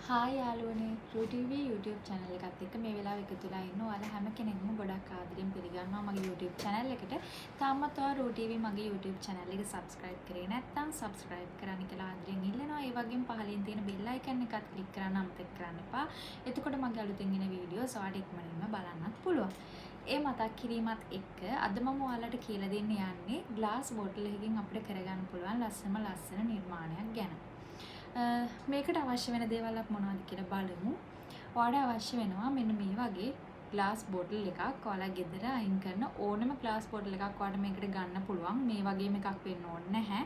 Hi යාළුවනේ RooTV YouTube channel එකත් එක්ක මේ වෙලාව එකතු වෙලා ඉන්න ඔයාලා හැම කෙනෙක්ම ගොඩක් ආදරෙන් පිළිගන්නවා මගේ YouTube channel එකට. තාමත් ඔයා RooTV මගේ YouTube channel එක subscribe කරේ නැත්නම් subscribe කරන්න කියලා ආදරෙන් ඉල්ලනවා. ඒ වගේම පහලින් තියෙන bell icon එකත් click කරන්න අමතක කරන්න එපා. එතකොට මගේ අලුතෙන් එන videos ඔයාලට ඉක්මනින්ම බලන්නත් පුළුවන්. ඒ මතක් කිරීමත් එක්ක අද මම ඔයාලට කියලා දෙන්න යන්නේ glass bottle එකකින් අපිට කරගන්න පුළුවන් ලස්සන නිර්මාණයක් ගැන. මේකට අවශ්‍ය වෙන දේවල් අපි මොනවද කියලා බලමු. ඔයාලට අවශ්‍ය වෙනවා මෙන්න මේ වගේ glass bottle එකක්. ඔයාලා ගෙදර අයින් කරන ඕනම glass bottle එකක් ඔයාලට මේකට ගන්න පුළුවන්. මේ වගේම එකක් වෙන්න ඕනේ නැහැ.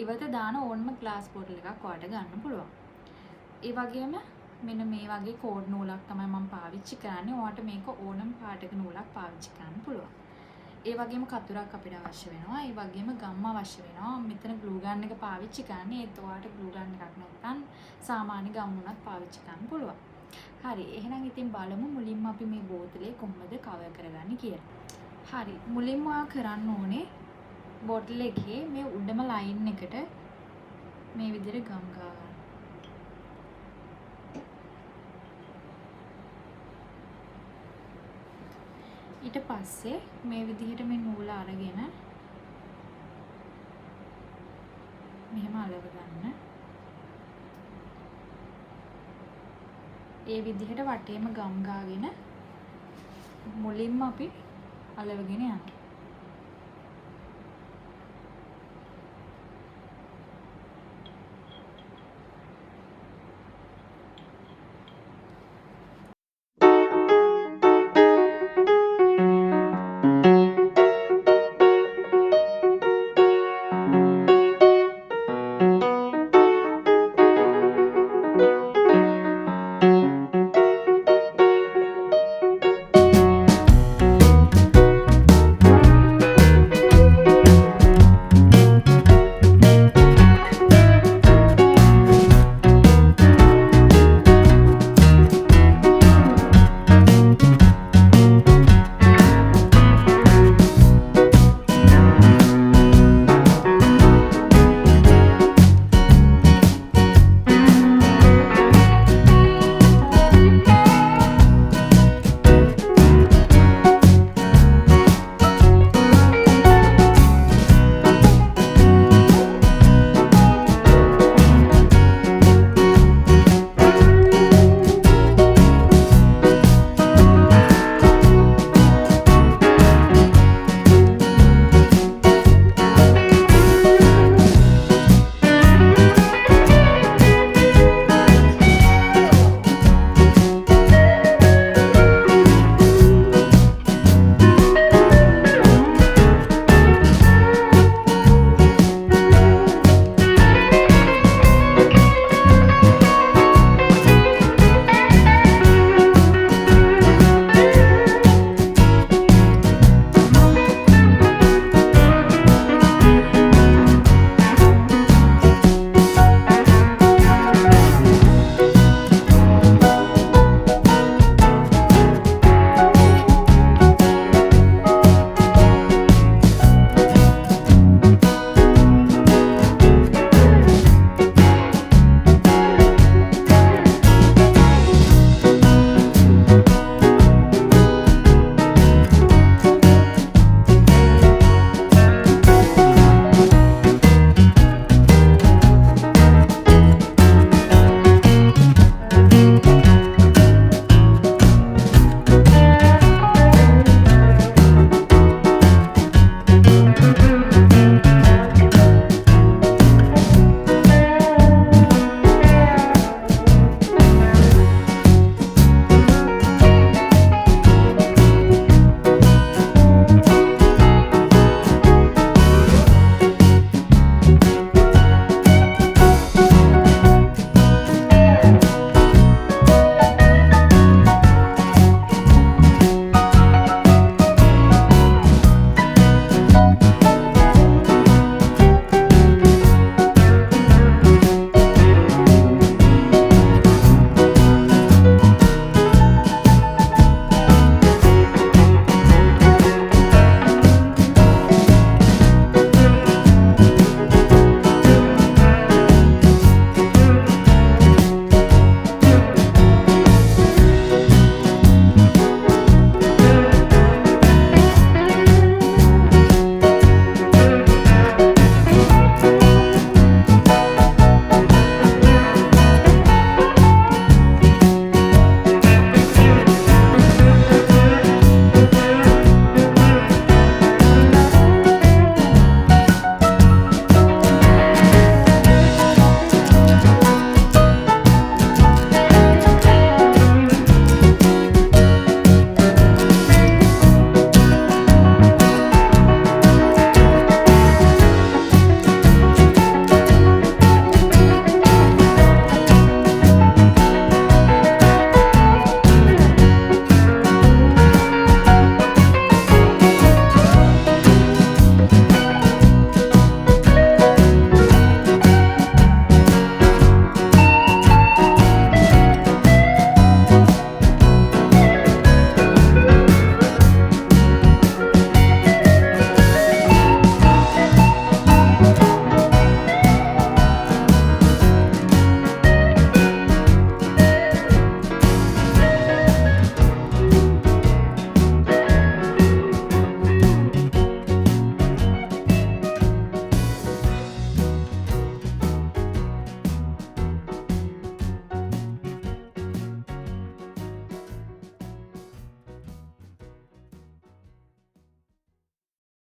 ඉවත දාන ඕනම glass bottle එකක් ඔයාලට ගන්න පුළුවන්. ඒ වගේම මෙන්න මේ වගේ කෝඩ් නූලක් තමයි මම පාවිච්චි කරන්නේ. ඔයාලට මේක ඕනම පාටක නූලක් පාවිච්චි කරන්න පුළුවන්. ඒ වගේම කතුරක් අපිට අවශ්‍ය වෙනවා. ඒ වගේම ගම් අවශ්‍ය වෙනවා. මෙතන glue gun එක පාවිච්චි කරන්නේ. ඒත් ඔයාලට glue gun එකක් නැත්නම් සාමාන්‍ය ගම් උනත් පාවිච්චි කරන්න පුළුවන්. හරි. එහෙනම් ඉතින් බලමු මුලින්ම අපි මේ බෝතලේ කොහොමද කවර් කරගන්නේ කියලා. හරි. මුලින්ම ඔයා කරන්න ඕනේ බෝතල් එකේ මේ උඩම ලයින් එකට මේ විදිහට ගම් ගන්න. ඊට පස්සේ මේ විදිහට මේ නූල අරගෙන මෙහෙම අලව ගන්න. ඒ විදිහට වටේම ගම් ගාගෙන මුලින්ම අපි අලවගෙන යනවා.